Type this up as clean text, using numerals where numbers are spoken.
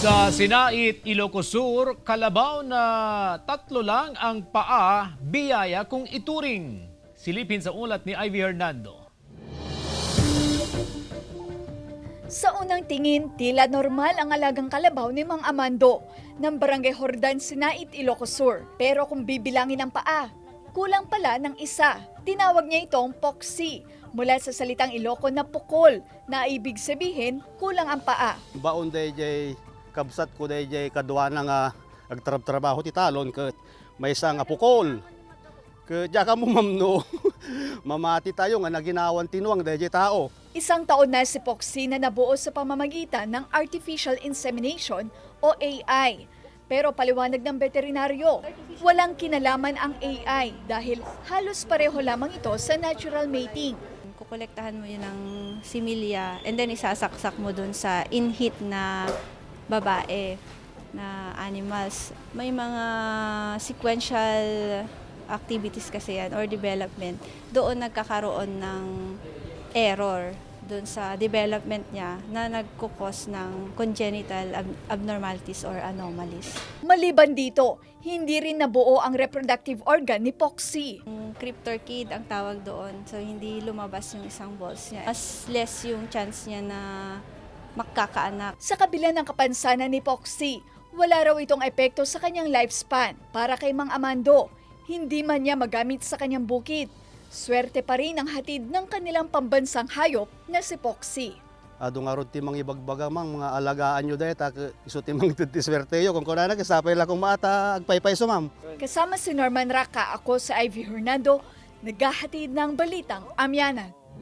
Sa Sinait Ilocos Sur, Kalabaw na tatlo lang ang paa, biyaya kung ituring. Silipin sa ulat ni Ivy Hernando. Sa unang tingin, tila normal ang alagang kalabaw ni Mang Amando ng Barangay Hordan, Sinait Ilocos Sur. Pero kung bibilangin ang paa, kulang pala ng isa. Tinawag niya itong poxy mula sa salitang Ilocos na pukol, na ibig sabihin kulang ang paa. Baon day kabsat ko day kadwa na nga agtrabaho ti talon ket may isa nga pukol. Ke jaka mo mamno mamati tayo nga naginawan tinuang day tao. Isang taon na si Poxy na nabuo sa pamamagitan ng artificial insemination o AI. Pero paliwanag ng veterinaryo, walang kinalaman ang AI dahil halos pareho lamang ito sa natural mating. Kukolektahan mo yun ng similya and then isasaksak mo dun sa in-heat na babae na animals. May mga sequential activities kasi yan or development. Doon nagkakaroon ng error doon sa development niya na nagkukos ng congenital abnormalities or anomalies. Maliban dito, hindi rin nabuo ang reproductive organ ni Poxy. Cryptorchid ang tawag doon, so hindi lumabas yung isang balls niya. Mas less yung chance niya na magkakaanak. Sa kabila ng kapansanan ni Poxy, wala raw itong epekto sa kanyang lifespan. Para kay Mang Amando, hindi man niya magamit sa kanyang bukid. Swerte pa rin ang hatid ng kanilang pambansang hayop na si Poxy. Ado nga ron ti mga ibagbaga mang mga alagaan nyo day ta iso ti mang swerte yo kung kunana kasapay la kung maata agpaypay so ma'am. Kasama si Norman Raka, ako sa Ivy Hernando, naghahatid ng Balitang Amianan.